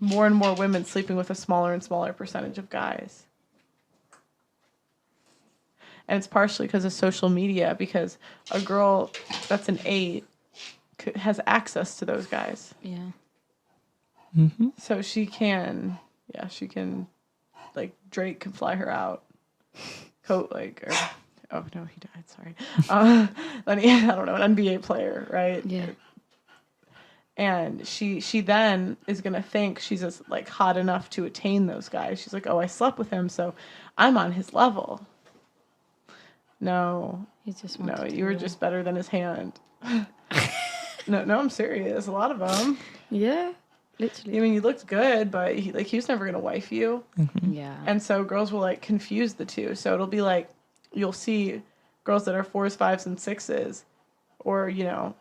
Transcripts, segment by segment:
more and more women sleeping with a smaller and smaller percentage of guys. And it's partially because of social media, because a girl that's an 8 has access to those guys. Yeah. Mm-hmm. So she can, like, Drake can fly her out. Oh no, he died, sorry. I don't know, an NBA player, right? Yeah. And she then is going to think she's just, like, hot enough to attain those guys. She's like, oh, I slept with him, so I'm on his level. No, you were just better than his hand. No, I'm serious. A lot of them. Yeah, literally. I mean, you looked good, but he was never gonna wife you. Mm-hmm. Yeah. And so girls will, like, confuse the two. So it'll be like you'll see girls that are 4s, 5s, and 6s, or you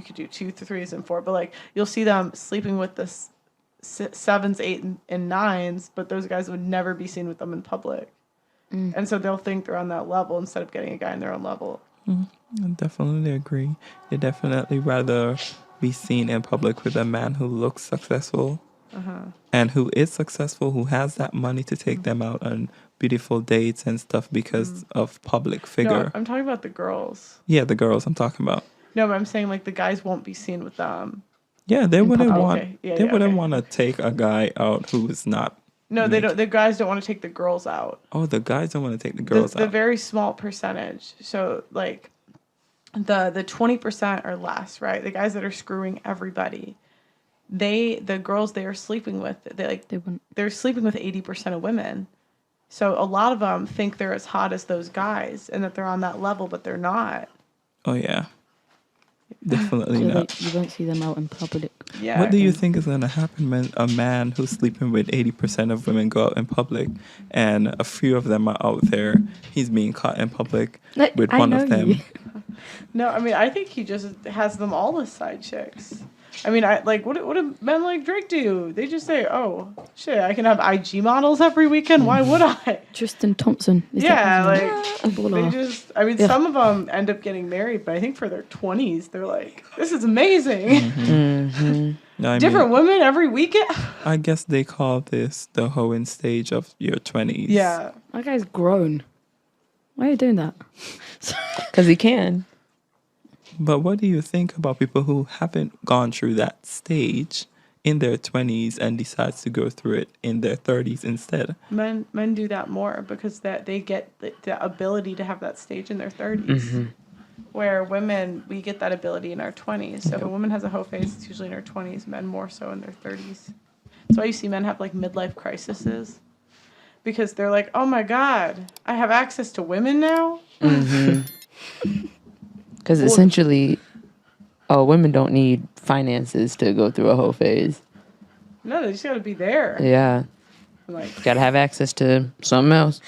could do 2, 3s, and 4. But, like, you'll see them sleeping with the 7s, 8s, and 9s, but those guys would never be seen with them in public. And so they'll think they're on that level instead of getting a guy on their own level. I definitely agree. They definitely rather be seen in public with a man who looks successful and who is successful, who has that money to take them out on beautiful dates and stuff because of public figure. No, I'm talking about the girls. Yeah, the girls I'm talking about. No, but I'm saying, like, the guys won't be seen with them. Yeah, they wouldn't want. Okay. Yeah, they wouldn't okay. want to take a guy out who is not. No, they don't. The guys don't want to take the girls out. Oh, the guys don't want to take the girls out. The very small percentage. So, like, the 20% or less, right? The guys that are screwing everybody, the girls they are sleeping with, they're sleeping with 80% of women. So a lot of them think they're as hot as those guys and that they're on that level, but they're not. Oh yeah. Definitely not. You won't see them out in public. Yeah. What do you think is going to happen when a man who's sleeping with 80% of women go out in public and a few of them are out there? He's being caught in public with one of them. No, I mean, I think he just has them all as side chicks. I mean, what do men like Drake do? They just say, oh, shit, I can have IG models every weekend. Why would I? Tristan Thompson. They just, I mean, some of them end up getting married, but I think for their 20s, they're like, this is amazing. Mm-hmm. Different women every weekend. I guess they call this the hoeing stage of your 20s. Yeah. That guy's grown. Why are you doing that? Because he can. But what do you think about people who haven't gone through that stage in their 20s and decides to go through it in their 30s instead? Men do that more because that they get the ability to have that stage in their 30s. Mm-hmm. Where women, we get that ability in our 20s. So if a woman has a hoe phase, it's usually in her 20s. Men more so in their 30s. That's why you see men have, like, midlife crises. Because they're like, oh my God, I have access to women now? Mm-hmm. Because essentially, women don't need finances to go through a whole phase. No, they just got to be there. Yeah. Like, got to have access to something else.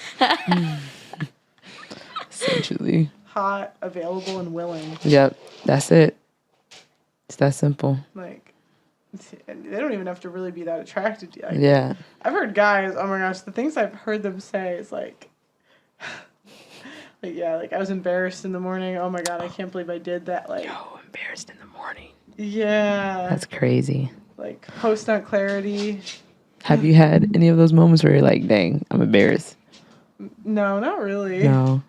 Essentially. Hot, available, and willing. Yep. That's it. It's that simple. Like, they don't even have to really be that attracted to you. Yeah. I've heard guys, oh my gosh, the things I've heard them say is like... like I was embarrassed in the morning. Oh my God, I can't believe I did that. Like, embarrassed in the morning. Yeah. That's crazy. Like, post-nut clarity. Have you had any of those moments where you're like, dang, I'm embarrassed? No, not really. No.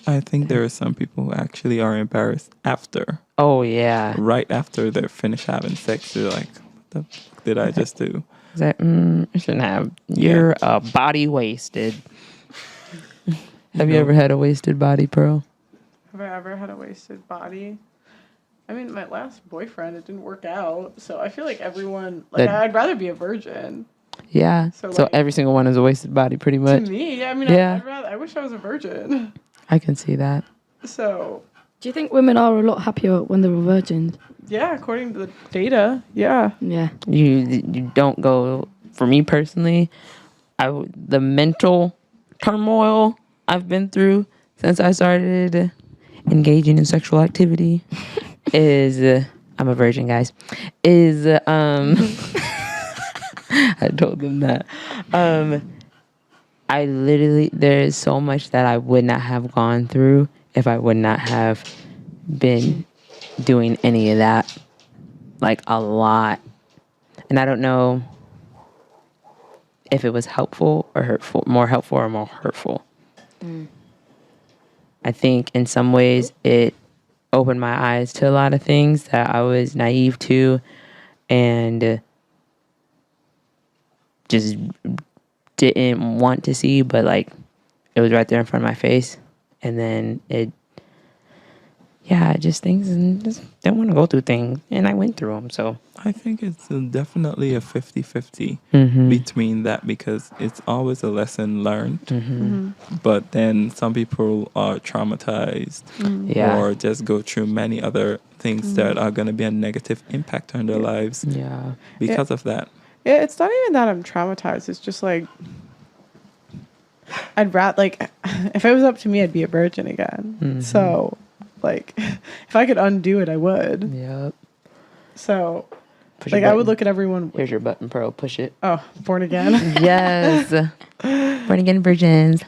I think there are some people who actually are embarrassed after. Oh, yeah. Right after they're finished having sex, they're like, what the fuck did I just do? It's like, I shouldn't have. You're a body wasted. Have you ever had a wasted body, Pearl? Have I ever had a wasted body? I mean, my last boyfriend, it didn't work out. So I feel like everyone, like, I'd rather be a virgin. Yeah. So like, every single one is a wasted body, pretty much. To me, yeah. I mean, I wish I was a virgin. I can see that. So. Do you think women are a lot happier when they're virgins? Yeah, according to the data, yeah. Yeah. You don't go, for me personally, the mental turmoil I've been through since I started engaging in sexual activity is, I'm a virgin, guys, is, I told them that. I literally, there is so much that I would not have gone through if I would not have been doing any of that. Like, a lot. And I don't know if it was helpful or hurtful, more helpful or more hurtful. I think in some ways it opened my eyes to a lot of things that I was naive to and just didn't want to see, but like it was right there in front of my face. And then just things, and just don't want to go through things. And I went through them, so. I think it's definitely a 50-50 Mm-hmm. between that, because it's always a lesson learned. Mm-hmm. But then some people are traumatized Yeah. or just go through many other things that are going to be a negative impact on their lives Yeah. because of that. Yeah, it's not even that I'm traumatized. It's just like I'd rather, like, if it was up to me, I'd be a virgin again. Mhm. So, like, if I could undo it, I would. Yep. So, Push your like, I would button. look at everyone. Here's your button, Pearl. Push it. Oh, born again. Yes. Born again virgins.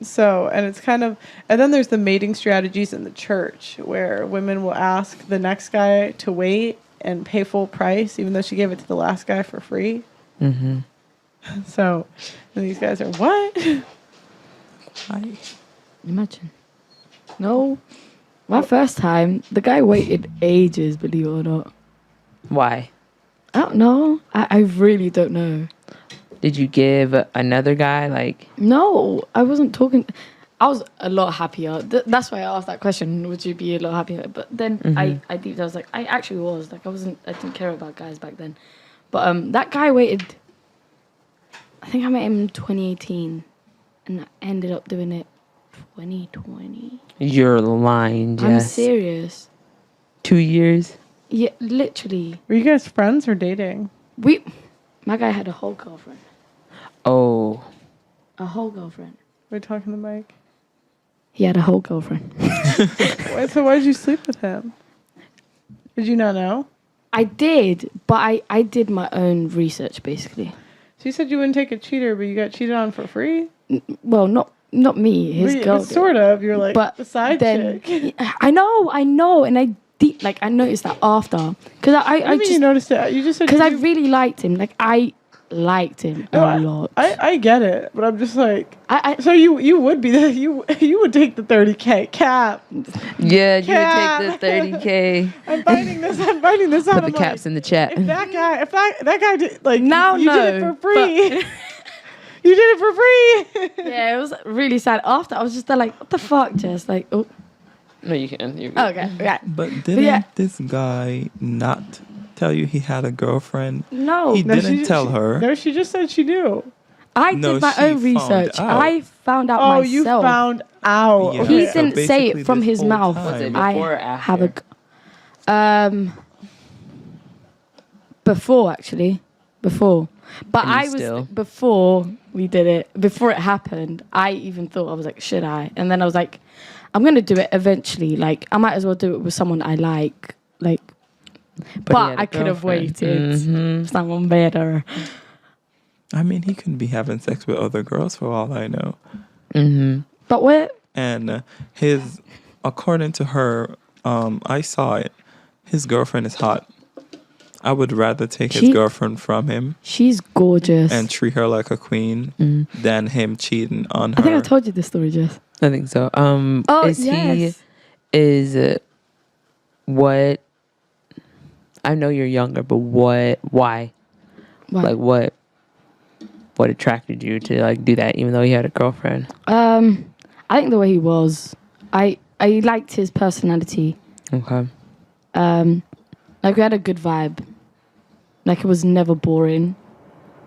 So, and it's kind of, and then there's the mating strategies in the church where women will ask the next guy to wait and pay full price, even though she gave it to the last guy for free. Mm-hmm. So, and these guys are, what? Imagine. No. My first time, the guy waited ages, believe it or not. Why? I don't know. I really don't know. Did you give another guy like? No, I wasn't talking. I was a lot happier. That's why I asked that question. Would you be a lot happier? But then I deep I was like, I actually was. Like, I didn't care about guys back then. But that guy waited. I think I met him in 2018. And I ended up doing it 2020. You're lying, Jess. I'm serious. 2 years. Yeah, literally. Were you guys friends or dating? My guy had a whole girlfriend. Oh. A whole girlfriend. We're talking to the mic. He had a whole girlfriend. So why did you sleep with him? Did you not know? I did, but I did my own research, basically. So you said you wouldn't take a cheater, but you got cheated on for free? Well, not me, his girl. But sort of. You're like But the side then, chick. I know, and I noticed that after, because I mean, you noticed it. You just said because I really liked him. Like, I liked him a lot. I get it, but I'm just like, I so you would be the you would take the 30K cap. Yeah, you Cap. would take the 30K. I'm finding this out. Put I'm the caps in the chat. If that guy did, like, Now, you did it no, for free. You did it for free. yeah, it was really sad. After, I was just there like, what the fuck, Jess? Like, oh, No, you can. You're good. okay. But didn't yeah. this guy not tell you he had a girlfriend? No, He didn't tell her. No, she just said she knew. I No, did my she own found research. out. I found out Oh, myself. you found out. Yeah. Okay. He So didn't say basically it from this his whole mouth. time- Was it I before or have a after? before, actually, before. But And you I was still- before we did it. Before it happened, I even thought, I was like, should I? And then I was like, I'm gonna do it eventually. Like, I might as well do it with someone I like. Like, But he had but a I could have girlfriend. waited. Mhm. Someone better. I mean, he could be having sex with other girls for all I know. Mm-hmm. But what? And according to her, I saw it. His girlfriend is hot. I would rather take his She- girlfriend from him She's gorgeous. and treat her like a queen than him cheating on her. I think I told you this story, Jess. I think so. Oh, Is yes. what? I know you're younger, but what? Why? What? Like what? What attracted you to like do that, even though he had a girlfriend? I think the way he was, I liked his personality. Okay. Like, we had a good vibe. Like, it was never boring.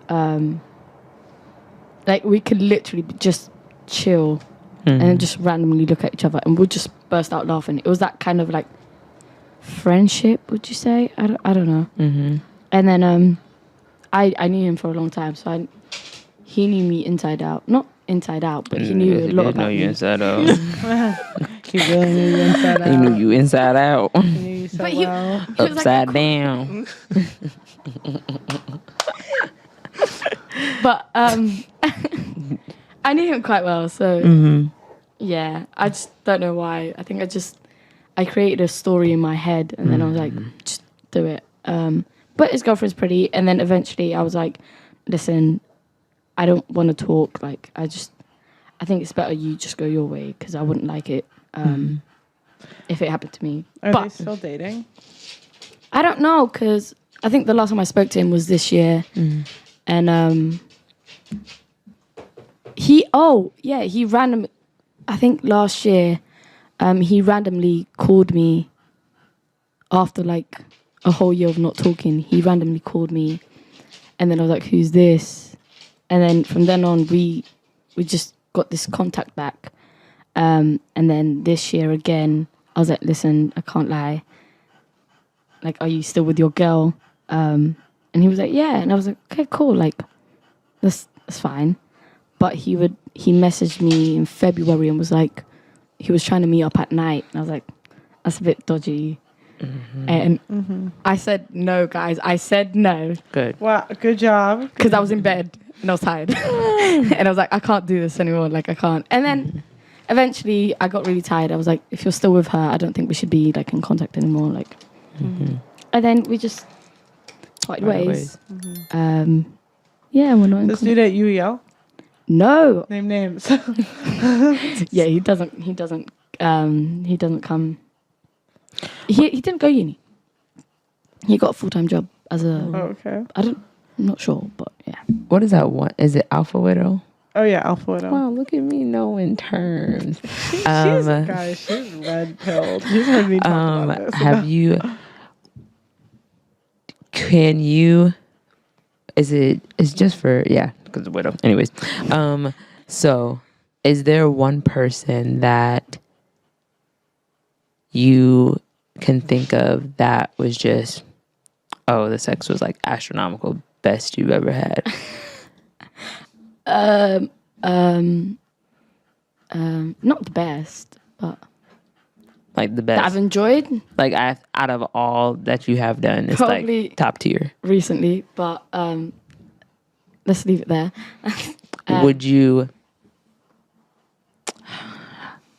Like, we could literally just chill and then just randomly look at each other and we'd just burst out laughing. It was that kind of like friendship, would you say? I don't know. Mm-hmm. And then I knew him for a long time, so he knew me inside out. Not inside out, but he knew a lot about me. inside out. He really knew you inside out. He knew you inside out, He knew you so But he- well. He was like, upside down. but I knew him quite well, so Mm-hmm. yeah. I just don't know why. I think I created a story in my head, and then I was like, just do it. But his girlfriend's pretty. And then eventually I was like, listen, I don't want to talk. Like, I think it's better you just go your way because I wouldn't like it if it happened to me. Are but they still dating? I don't know because I think the last time I spoke to him was this year. And he randomly, I think last year, he randomly called me after like a whole year of not talking. He randomly called me and then I was like, who's this? And then from then on, we just got this contact back. And then this year again, I was like, listen, I can't lie. Like, are you still with your girl? And he was like, yeah. And I was like, okay, cool. Like, that's fine. But he messaged me in February and was like, he was trying to meet up at night. And I was like, that's a bit dodgy. And I said no, guys. I said no. Good. Wow, good job. Because I was in bed and I was tired. And I was like, I can't do this anymore. Like, I can't. And then eventually I got really tired. I was like, if you're still with her, I don't think we should be like in contact anymore. Like, and then we just parted ways. Yeah, we're not in This contact. dude at UEL? No. Name names. Yeah, he doesn't come. He didn't go uni. He got a full-time job as a. Oh, okay. I'm not sure, but yeah. What is that one? Is it Alpha Widow? Oh yeah, Alpha Widow. Wow, look at me knowing terms. Guys, she's red pilled. You've heard me talk about this. Have you? Can you? It's just for because of widow. Anyways, so is there one person that you can think of that was just, oh, the sex was like astronomical, best you've ever had? Not the best, but Like the best that I've enjoyed like out of all that you have done, it's Probably- like top tier. recently. But let's leave it there. Would you?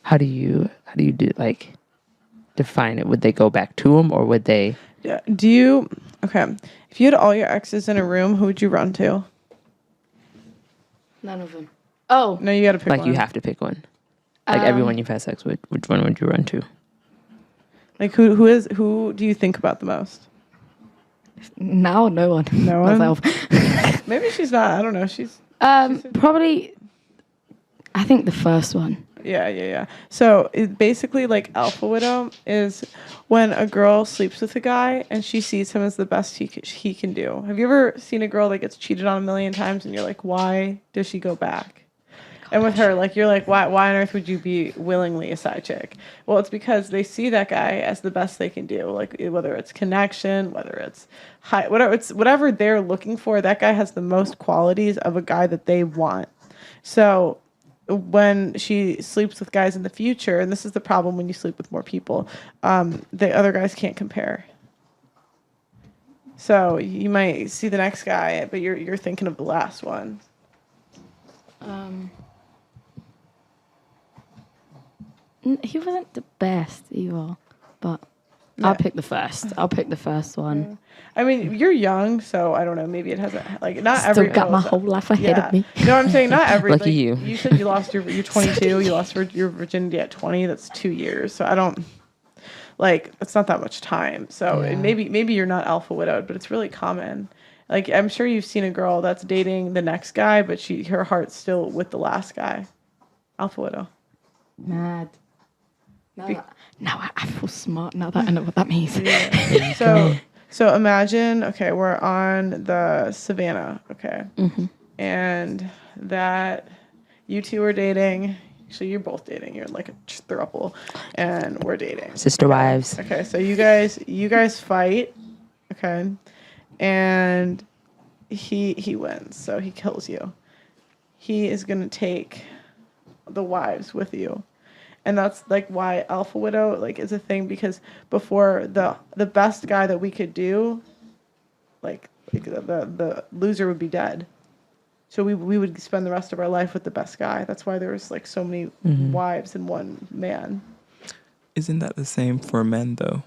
How do you do like define it? Would they go back to him or would they? Yeah. Do you? Okay. If you had all your exes in a room, who would you run to? None of them. Oh, No, you got to pick Like one. you have to pick one. Like everyone you've had sex with, which one would you run to? Like who do you think about the most? now no one. No one? Myself. Maybe she's not. I don't know. She's Probably. I think the first one. yeah. So it basically like Alpha Widow is when a girl sleeps with a guy and she sees him as the best he can do. Have you ever seen a girl that gets cheated on a million times and you're like, why does she go back? And with her, like, you're like, why on earth would you be willingly a side chick? Well, it's because they see that guy as the best they can do. Like, whether it's connection, whether it's whatever they're looking for, that guy has the most qualities of a guy that they want. So when she sleeps with guys in the future, and this is the problem when you sleep with more people, the other guys can't compare. So you might see the next guy, but you're thinking of the last one. He wasn't the best either, but I'll pick the first. I'll pick the first one. I mean, you're young, so I don't know. Maybe it hasn't like not Still every got girl my is- whole life ahead of me. No, I'm saying not every. Lucky like, you. You said you lost you're 22. You lost your virginity at 20. That's 2 years. So I don't like it's not that much time. So Yeah. maybe you're not alpha widowed, but it's really common. Like I'm sure you've seen a girl that's dating the next guy, but her heart's still with the last guy. Alpha widow. Mad. Now I feel smart now that I know what that means. So imagine, okay, we're on the savannah, okay, and that you two are dating. Actually, you're both dating. You're like a throuple, and we're dating. Sister wives. Okay, so you guys fight, okay, and he wins, so he kills you. He is gonna take the wives with you. And that's like why alpha widow like is a thing, because before the best guy that we could do, like the loser would be dead. So we would spend the rest of our life with the best guy. That's why there's like so many wives in one man. Isn't that the same for men though?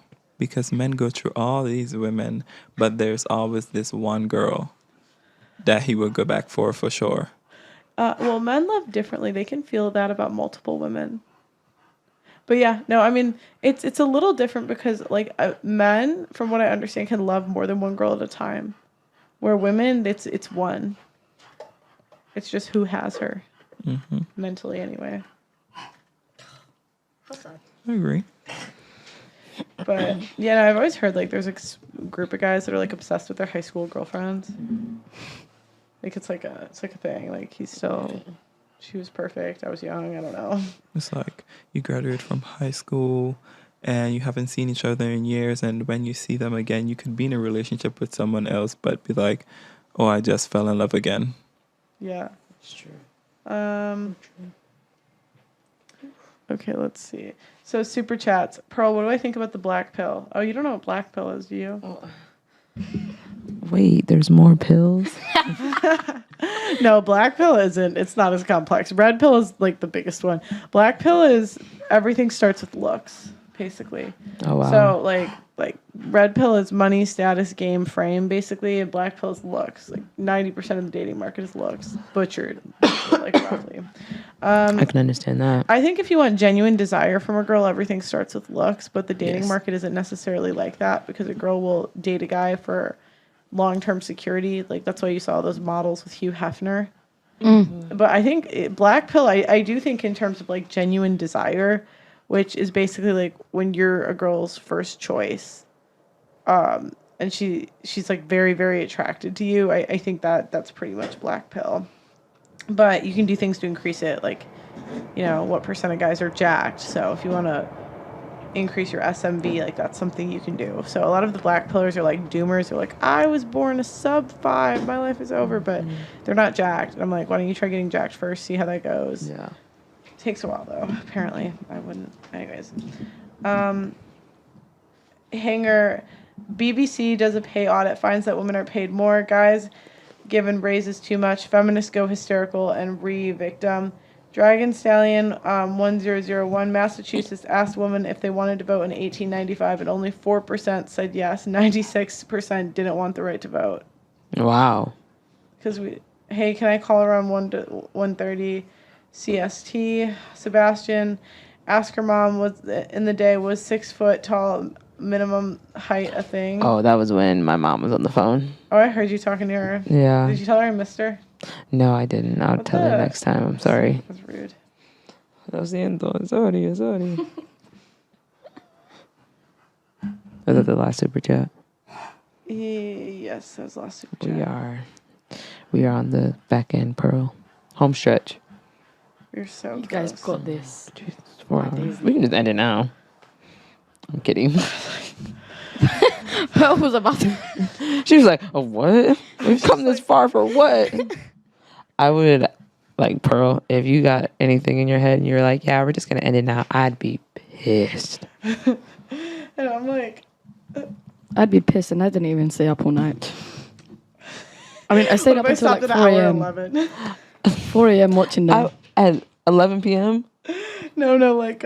because men go through all these women, but there's always this one girl that he would go back for sure. Well, men love differently. They can feel that about multiple women. But yeah, no, I mean, it's a little different because like men, from what I understand, can love more than one girl at a time. Where women, it's one. It's just who has her. Mentally, anyway. I agree. But yeah, no, I've always heard like there's a group of guys that are like obsessed with their high school girlfriends. Like it's like a thing. Like she was perfect. I was young. I don't know. It's like you graduate from high school and you haven't seen each other in years, and when you see them again, you could be in a relationship with someone else, but be like, "Oh, I just fell in love again." Yeah. It's true. Okay, let's see. So super chats. Pearl, what do I think about the black pill? Oh, you don't know what black pill is, do you? Oh. Wait, there's more pills? No, black pill isn't. It's not as complex. Red pill is like the biggest one. Black pill is everything starts with looks, basically. Oh, wow. So like red pill is money, status, game, frame, basically, and black pill is looks. Like 90% of the dating market is looks, butchered, like roughly. I can understand that. I think if you want genuine desire from a girl, everything starts with looks, but the dating Yes. market isn't necessarily like that because a girl will date a guy for long-term security. Like that's why you saw those models with Hugh Hefner. But I think black pill, I do think in terms of like genuine desire, which is basically like when you're a girl's first choice, and she's like very, very attracted to you. I think that's pretty much black pill. But you can do things to increase it, like, you know, what percent of guys are jacked. So if you want to increase your SMV, like that's something you can do. So a lot of the black pillars are like doomers. They're like, I was born a sub 5, my life is over, but they're not jacked. And I'm like, why don't you try getting jacked first, see how that goes? Yeah. Takes a while though, apparently. I wouldn't. Anyways. Hanger, BBC does a pay audit, finds that women are paid more. Guys given raises too much. Feminists go hysterical and re-victim. Dragon Stallion 1001, Massachusetts asked women if they wanted to vote in 1895, and only 4% said yes. 96% didn't want the right to vote. Wow. Because hey, can I call around 1:30 CST? Sebastian, ask her mom was 6 foot tall minimum height a thing? Oh, that was when my mom was on the phone. Oh, I heard you talking to her. Yeah. Did you tell her I missed her? No, I didn't. I'll What tell her the- next time. I'm sorry. That's rude. Lo siento. Sorry. Was that the last super chat? Yes, that was last super chat. We are on the back end, Pearl. Home stretch. You're so You guys close. got this. Jeez, 4 hours. Daisy. We can just end it now. I'm kidding. Pearl was about to. She was like, "Oh, what? We've come this far for what?" I would, like, Pearl, if you got anything in your head and you're like, "Yeah, we're just gonna end it now," I'd be pissed. And I'm like, I'd be pissed, and I didn't even stay up all night. I mean, I stayed what up if I until stopped like at 4 hour a.m. 11? 4 a.m. watching them. At 11 p.m. No, like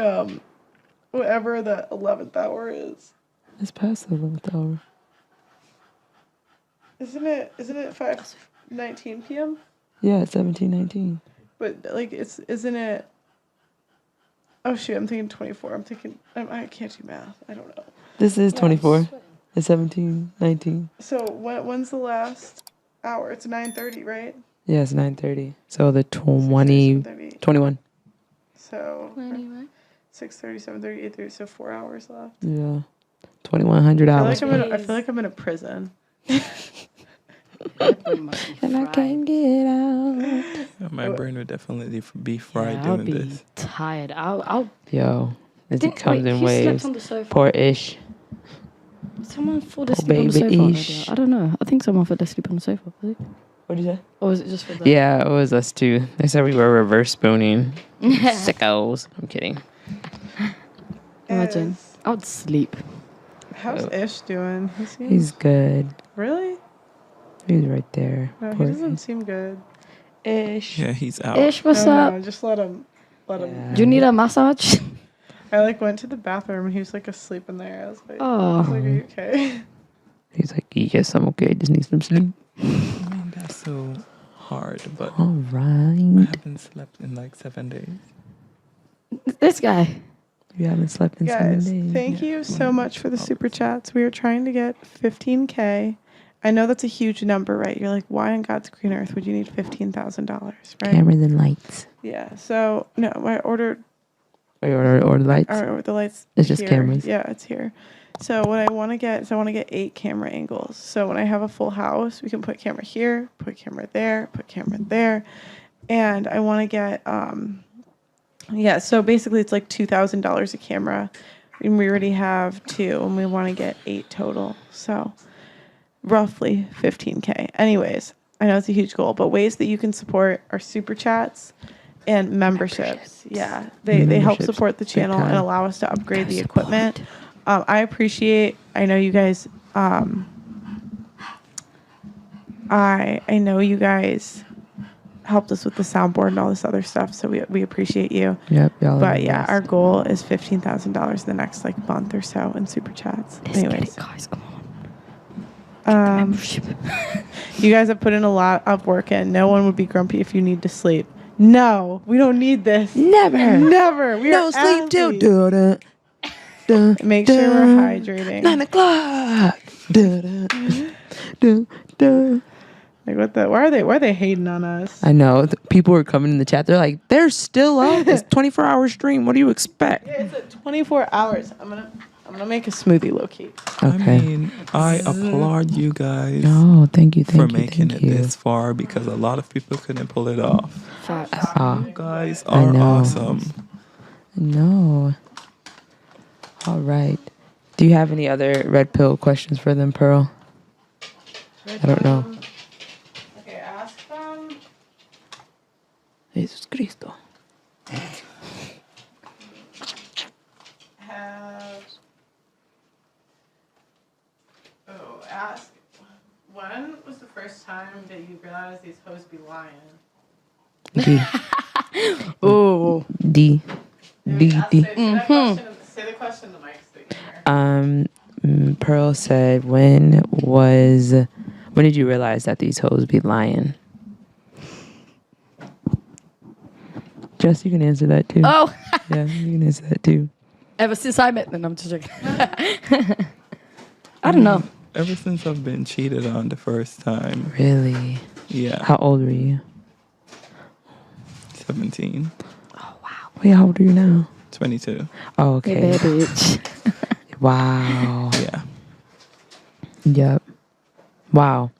whatever the 11th hour is. It's past the 11th hour. Isn't it 5:19 p.m.? Yeah, it's 17:19. But like isn't it? Oh shoot, I'm thinking 24. I'm thinking I can't do math. I don't know. This is 24. It's 17:19. So when's the last hour? It's 9:30, right? Yeah, it's 9:30. So the 21. So 6:30, 7:30, 8:30. So 4 hours left. Yeah, 2,100 hours. I feel like I'm in a prison. And I can't get out. My brain would definitely be fried I'll doing be this. tired. I'll Yo, as it comes in who slept waves. on the sofa? Poor Ish. Someone fall Oh, asleep on the baby sofa. ish. I don't know. I think someone fell asleep on the sofa. Was it? What'd you say? Or was it just for the... Yeah, it was us too. They said we were reverse spooning. Sickos. I'm kidding. Imagine. Yes. I would sleep. How's Ish doing? He's good. Really? He's right there. No, he Poor doesn't seem good. Ish. Yeah, he's out. Ish, what's No, up? no, just let him. Yeah. Do you need a massage? I like went to the bathroom and he was like asleep in there. I was like, Oh. are you okay? He's like, yes, I'm okay. Just need some sleep. I mean, that's so hard, but All I right. haven't slept in like 7 days. This guy. You haven't slept in 7 Guys, days. thank Yeah, you so 20 much for the minutes. super chats. We are trying to get 15K. I know that's a huge number, right? You're like, why on God's green earth would you need $15,000, right? Cameras and lights. Yeah. So no, I ordered Or lights. or the lights. It's just here. cameras. Yeah, it's here. So what I want to get is I want to get 8 camera angles. So when I have a full house, we can put camera here, put camera there, put camera there, and I want to get yeah. So basically, it's like $2,000 a camera, and we already have 2, and we want to get 8 total. So roughly 15K. Anyways, I know it's a huge goal, but ways that you can support our super chats and memberships. Yeah, they help Memberships, support the big channel and time. allow us to upgrade the Support. equipment. I appreciate. I know you guys. I know you guys helped us with the soundboard and all this other stuff, so we appreciate you. Yep, y'all. But yeah, our goal is $15,000 the next like month or so in super chats. Let's get Anyways, it, guys. Come on. Membership. you guys have put in a lot of work in. No one would be grumpy if you need to sleep. No, we don't need this. Never. Never. We No are sleep till athletes. Make sure we're hydrating. 9 o'clock. Like what the? Why are they hating on us? I know. People are coming in the chat. They're like, they're still up. It's 24-hour stream. What do you expect? Yeah, it's at 24 hours. I'm gonna make a smoothie, low key. I Okay. mean, I applaud you guys Oh, thank you. for Thank you. making Thank it you. this far because a lot of people couldn't pull it off. Facts. You guys I are know. awesome. No. All right. Do you have any other red pill questions for them, Pearl? I don't know. Okay, ask them. Jesus Cristo. Ask. When was the first time that you realized these hoes be lying? D. Oh. D. D. D. Say the question to Mike so you can hear. Pearl said, when did you realize that these hoes be lying? Jess, you can answer that too. Oh. Yeah, you can answer that too. Ever since I met them, I'm just joking. I don't know. Ever since I've been cheated on the first time. Really? Yeah. How old were you? 17. Oh wow. Wait, how old are you now? 22. Oh, okay. Hey, bad bitch. Wow. Yeah. Yep. Wow.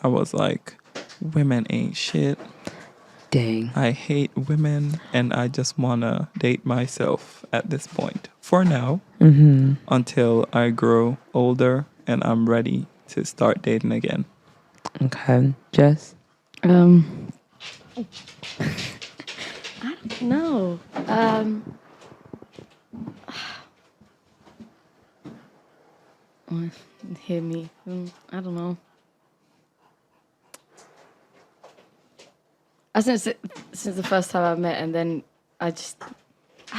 I was like, women ain't shit. Dang. I hate women and I just want to date myself at this point. For now. Mm-hmm. Until I grow older and I'm ready to start dating again. Okay. Jess? I don't know. Hear me. I don't know. Since the first time I met, and then I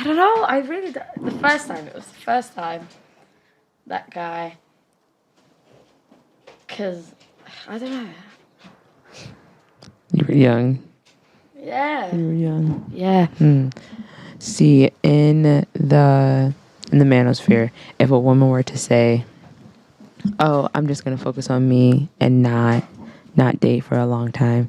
don't know. I really the first time. It was the first time. That guy. Cause I don't know. You were young. Yeah. You were young. Yeah. See, in the manosphere, if a woman were to say, "Oh, I'm just gonna focus on me and not date for a long time,"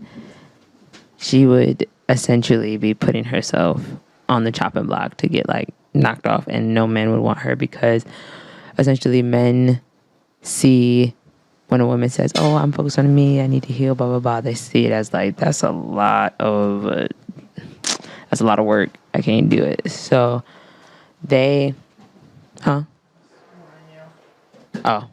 she would essentially be putting herself on the chopping block to get like knocked off, and no man would want her because essentially men see when a woman says, "Oh, I'm focused on me, I need to heal," blah blah blah. They see it as like that's a lot of work. I can't do it. So they, huh? Oh.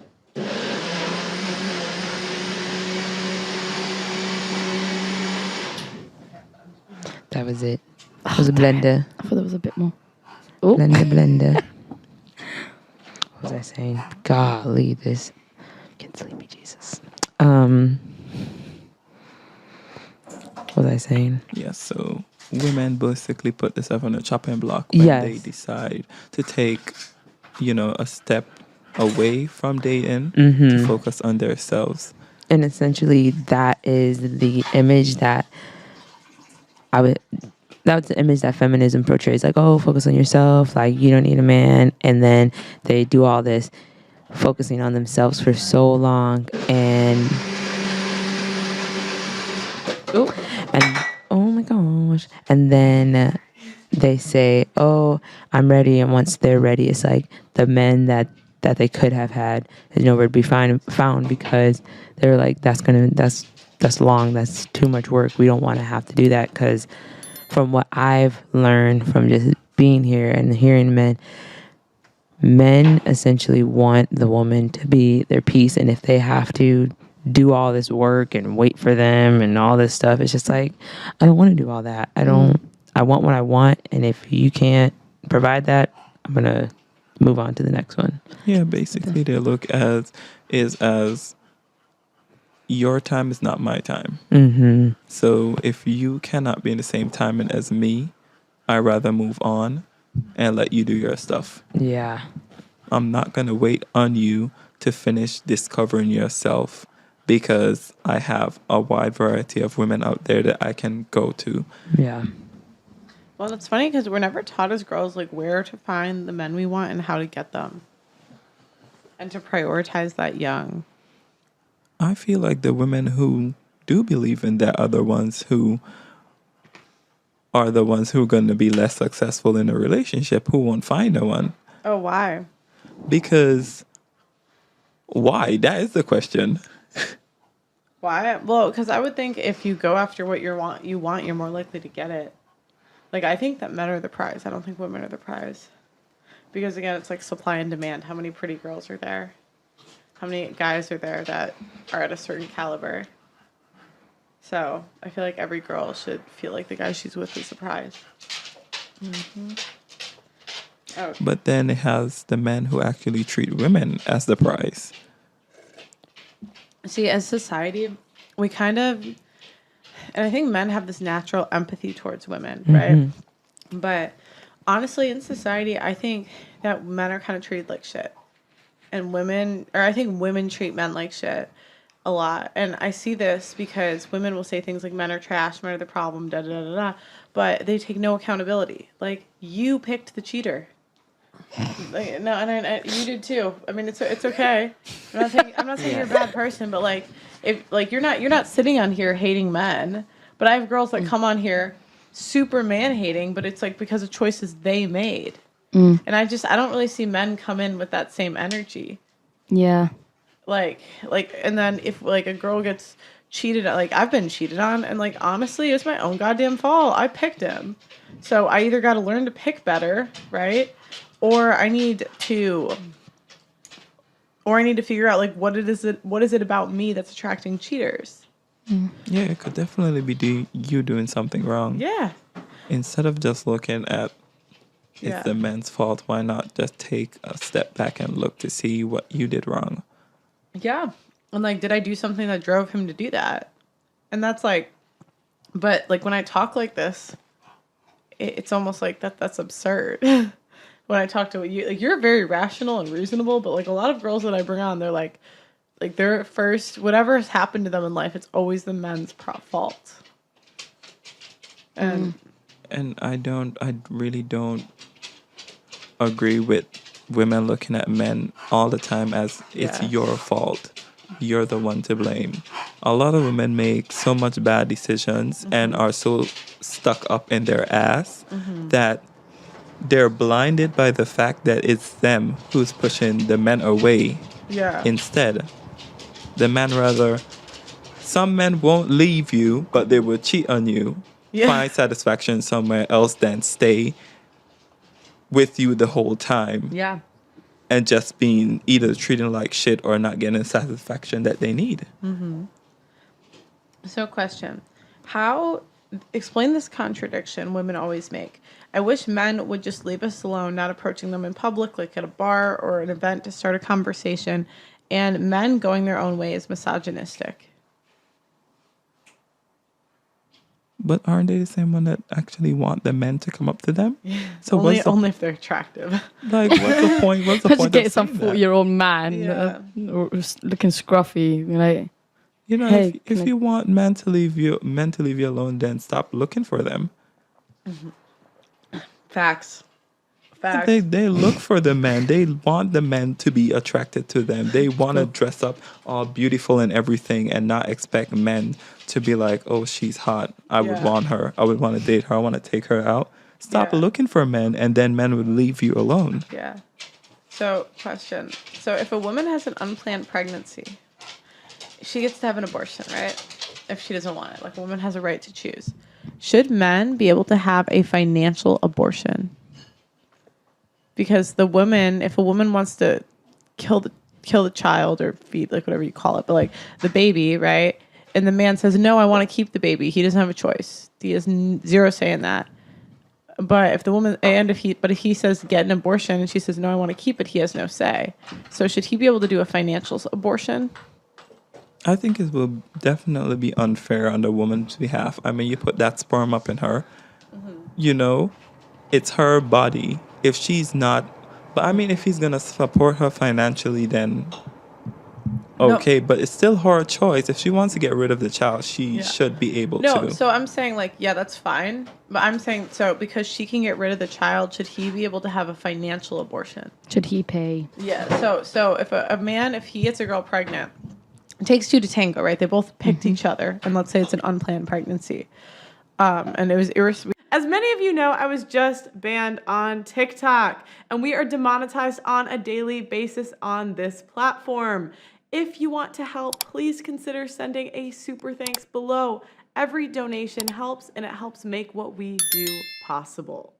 That was it. It was a blender. I thought there was a bit more. Oh. Blender. What was I saying? Golly, this. Get sleepy, Jesus. What was I saying? Yeah, so women basically put themselves on a chopping block when they Yes. decide to take, a step away from dating Mm-hmm. to focus on themselves. And essentially, that is the image that I would. That's the image that feminism portrays. Like, oh, focus on yourself. Like, you don't need a man. And then they do all this focusing on themselves for so long, and oh my gosh, and then they say, oh, I'm ready, and once they're ready, it's like the men that they could have had is nowhere to be found, because they're like, that's long, that's too much work, we don't want to have to do that. Because from what I've learned from just being here and hearing men essentially want the woman to be their piece, and if they have to do all this work and wait for them and all this stuff, it's just like, I don't want to do all that. I want what I want, and if you can't provide that, I'm gonna move on to the next one. Yeah, basically they look as your time is not my time. Mm-hmm. So if you cannot be in the same timing as me, I'd rather move on and let you do your stuff. Yeah. I'm not going to wait on you to finish discovering yourself, because I have a wide variety of women out there that I can go to. Yeah. Well, it's funny because we're never taught as girls like where to find the men we want and how to get them, and to prioritize that young. I feel like the women who do believe in that are the ones who are going to be less successful in a relationship, who won't find no one. Oh, why? Because why? That is the question. Why? Well, because I would think if you go after what you want, you're more likely to get it. Like, I think that men are the prize. I don't think women are the prize. Because, again, it's like supply and demand. How many pretty girls are there? How many guys are there that are at a certain caliber? So, I feel like every girl should feel like the guy she's with is a prize. Mm-hmm. Oh. But then it has the men who actually treat women as the prize. See, as society, we kind of... And I think men have this natural empathy towards women, right? Mm-hmm. But honestly, in society, I think that men are kind of treated like shit. And I think women treat men like shit a lot. And I see this because women will say things like men are trash, men are the problem, da da da da. But they take no accountability. Like, you picked the cheater. Like, no, and you did too. I mean, it's okay. I'm not saying you're a bad person, but like, if like you're not sitting on here hating men. But I have girls that come on here super man hating, but it's like because of choices they made. And I don't really see men come in with that same energy. Yeah. Like, and then if like a girl gets cheated, like I've been cheated on, and like honestly, it's my own goddamn fault. I picked him, so I either got to learn to pick better, right? Or I need to figure out like what is it about me that's attracting cheaters. Yeah, it could definitely be you doing something wrong. Yeah. Instead of just looking at it's the man's fault, why not just take a step back and look to see what you did wrong? Yeah. And like, did I do something that drove him to do that? And that's like, but like when I talk like this, it's almost like that's absurd. When I talk to you, like you're very rational and reasonable, but like a lot of girls that I bring on, they're like their first, whatever has happened to them in life, it's always the men's fault. And I really don't agree with women looking at men all the time as it's your fault. You're the one to blame. A lot of women make so much bad decisions and are so stuck up in their ass that they're blinded by the fact that it's them who's pushing the men away. Yeah. Instead, some men won't leave you, but they will cheat on you. Yeah. Find satisfaction somewhere else than stay with you the whole time. Yeah. And just being either treating like shit or not getting the satisfaction that they need. Mm-hmm. So, question. Explain this contradiction women always make. I wish men would just leave us alone, not approaching them in public, like at a bar or an event to start a conversation, and men going their own way is misogynistic. But aren't they the same one that actually want the men to come up to them? So only if they're attractive. like, what's the point? What's the Just point get of some saying that? 40-year-old man Yeah. looking scruffy, you know. You know, Hey, if you want men to leave you alone, then stop looking for them. Facts. They look for the men. They want the men to be attracted to them. They want to dress up all beautiful and everything, and not expect men to be like, "Oh, she's hot. I would Yeah. want her. I would want to date her. I want to take her out." Stop Yeah. looking for men, and then men would leave you alone. Yeah. So, question. So, if a woman has an unplanned pregnancy, she gets to have an abortion, right? If she doesn't want it. Like, a woman has a right to choose. Should men be able to have a financial abortion? Because if a woman wants to kill the child or feed, like, whatever you call it, but like the baby, right? And the man says, no, I want to keep the baby. He doesn't have a choice. He has zero say in that. But if he says get an abortion and she says, no, I want to keep it, he has no say. So should he be able to do a financial abortion? I think it will definitely be unfair on the woman's behalf. I mean, you put that sperm up in her, you know, it's her body. If she's not, but I mean, if he's gonna support her financially, then okay. But it's still her choice. If she wants to get rid of the child, she should be able No, to. so I'm saying, like, yeah, that's fine. But I'm saying, so because she can get rid of the child, should he be able to have a financial abortion? Should he pay? Yeah. So if a man, if he gets a girl pregnant, it takes two to tango, right? They both picked each other, and let's say it's an unplanned pregnancy, and it was As many of you know, I was just banned on TikTok, and we are demonetized on a daily basis on this platform. If you want to help, please consider sending a super thanks below. Every donation helps, and it helps make what we do possible.